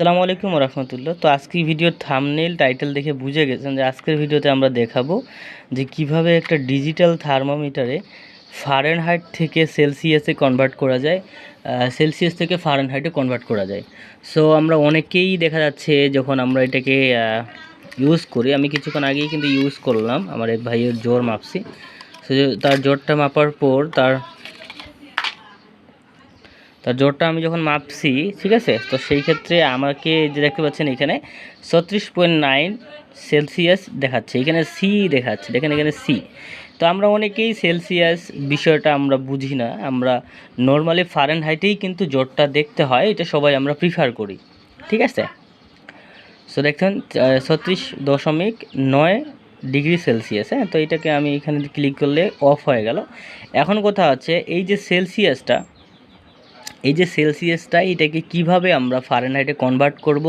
আসসালামু আলাইকুম রহমতুল্লাহ। তো আজকের ভিডিওর থাম্বনেল টাইটেল দেখে বুঝে গেছেন যে আজকের ভিডিওতে আমরা দেখাবো যে কিভাবে একটা ডিজিটাল থার্মোমিটারে ফারেনহাইট থেকে সেলসিয়াসে কনভার্ট করা যায়, সেলসিয়াস থেকে ফারেনহাইটে কনভার্ট করা যায়। সো আমরা অনেকেই দেখা যাচ্ছে যখন আমরা এটাকে ইউজ করি, আমি কিছুক্ষণ আগেই কিন্তু ইউজ করলাম, আমার এক ভাইয়ের জ্বর মাপছি। সো তার জ্বরটা মাপার পর তার জ্বরটা আমি যখন মাপছি, ঠিক আছে, তো সেই ক্ষেত্রে আমাকে যে দেখতে পাচ্ছেন এখানে 36.9 সেলসিয়াস দেখাচ্ছে, এখানে সি দেখাচ্ছে, দেখেন এখানে সি। তো আমরা অনেকেই সেলসিয়াস বিষয়টা আমরা বুঝি না, আমরা নর্মালি ফারেনহাইটেই কিন্তু জ্বরটা দেখতে হয়, এটা সবাই আমরা প্রিফার করি, ঠিক আছে। সো দেখছেন 36.9 ডিগ্রি সেলসিয়াস। হ্যাঁ, তো এটাকে আমি এখানে ক্লিক করলে অফ হয়ে গেল। এখন কথা হচ্ছে এই যে সেলসিয়াসটা এটাকে কিভাবে আমরা ফারেনহাইটে কনভার্ট করব,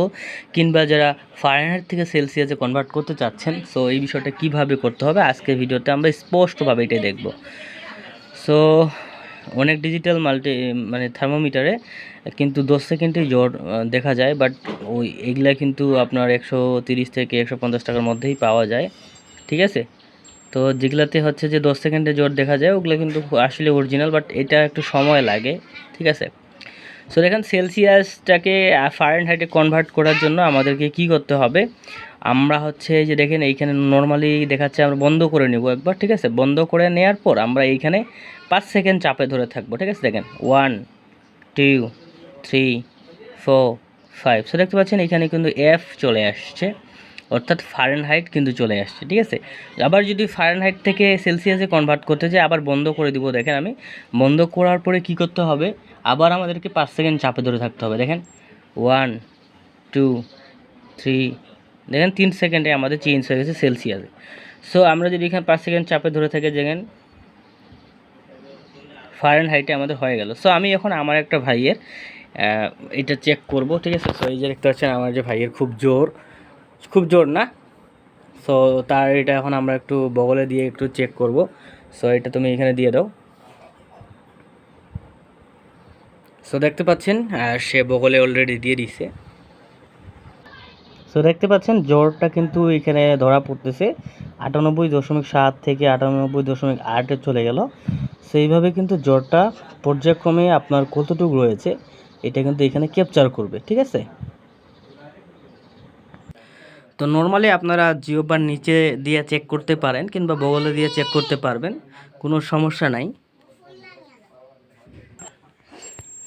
কিংবা যারা ফারেনহাইট থেকে সেলসিয়াসে কনভার্ট করতে চাচ্ছেন, সো এই বিষয়টা কিভাবে করতে হবে আজকের ভিডিওতে আমরা স্পষ্টভাবে এটাই দেখব। সো অনেক ডিজিটাল থার্মোমিটারে কিন্তু 10 সেকেন্ডেই জ্বর দেখা যায়, বাট এগুলা কিন্তু আপনার 130 থেকে 150 টাকার মধ্যেই পাওয়া যায়, ঠিক আছে। তো যেগুলাতে হচ্ছে যে 10 সেকেন্ডে জ্বর দেখা যায় ওগুলো কিন্তু আসলে অরিজিনাল, বাট এটা একটু সময় লাগে, ঠিক আছে। সো দেখেন সেলসিয়াসটাকে ফারেনহাইটে কনভার্ট করার জন্য আমাদেরকে কি করতে হবে, আমরা হচ্ছে যে দেখেন এইখানে নর্মালি দেখাচ্ছে, আমরা বন্ধ করে নেব একবার, ঠিক আছে। বন্ধ করে নেওয়ার পর আমরা এইখানে 5 সেকেন্ড চাপে ধরে থাকবো, ঠিক আছে। দেখেন 1 2 3 4 5। সো দেখতে পাচ্ছেন এখানে কিন্তু এফ চলে আসছে, অর্থাৎ ফারেনহাইট কিন্তু চলে আসছে, ঠিক আছে। আবার যদি ফারেনহাইট থেকে সেলসিয়াসে কনভার্ট করতে চাই আবার বন্ধ করে দিব। দেখেন আমি বন্ধ করার পরে কি করতে হবে, আবার আমাদেরকে 5 সেকেন্ড চাপে ধরে থাকতে হবে। দেখেন 1 2 3, দেখেন 3 সেকেন্ডে আমাদের চেঞ্জ হয়ে গেছে সেলসিয়াসে। সো আমরা যদি এখানে 5 সেকেন্ড চাপে ধরে থাকি, দেখেন ফারেনহাইটে আমাদের হয়ে গেল। সো আমি এখন আমার একটা ভাইয়ের এটা চেক করব, ঠিক আছে। সো এই যে দেখতে পাচ্ছেন আমার যে ভাইয়ের খুব জোর না, সো তার এটা এখন আমরা একটু বগলে দিয়ে একটু চেক করব। সো এটা তুমি এখানে দিয়ে দাও। সো দেখতে পাচ্ছেন সে বগলে অলরেডি দিয়ে দিছে। সো দেখতে পাচ্ছেন জ্বরটা কিন্তু এখানে ধরা পড়তেছে 98.7 থেকে 98.8-এ চলে গেল। সো এইভাবে কিন্তু জ্বরটা পর্যায়ক্রমে আপনার কতটুকু রয়েছে এটা কিন্তু এখানে ক্যাপচার করবে, ঠিক আছে। তো নর্মালি আপনারা জিওবার নিচে দিয়ে চেক করতে পারেন কিংবা বগলে দিয়ে চেক করতে পারবেন, কোনো সমস্যা নাই।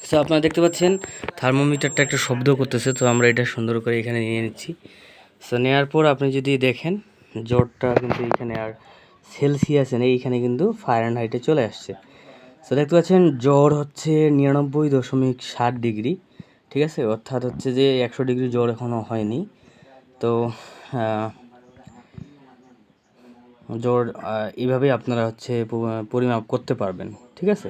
সো আপনারা দেখতে পাচ্ছেন থার্মোমিটারটা একটা শব্দ করতেছে, তো আমরা এটা সুন্দর করে এখানে নিয়ে নিচ্ছি। সো নেওয়ার পর আপনি যদি দেখেন জ্বরটা কিন্তু এখানে আর সেলসিয়াসে নেই, এইখানে কিন্তু ফারেনহাইটে চলে আসছে। সো দেখতে পাচ্ছেন জ্বর হচ্ছে 99.7 ডিগ্রি, ঠিক আছে, অর্থাৎ হচ্ছে যে 100 ডিগ্রি জ্বর এখনও হয়নি। তো জ্বর এইভাবেই আপনারা হচ্ছে পরিমাপ করতে পারবেন, ঠিক আছে।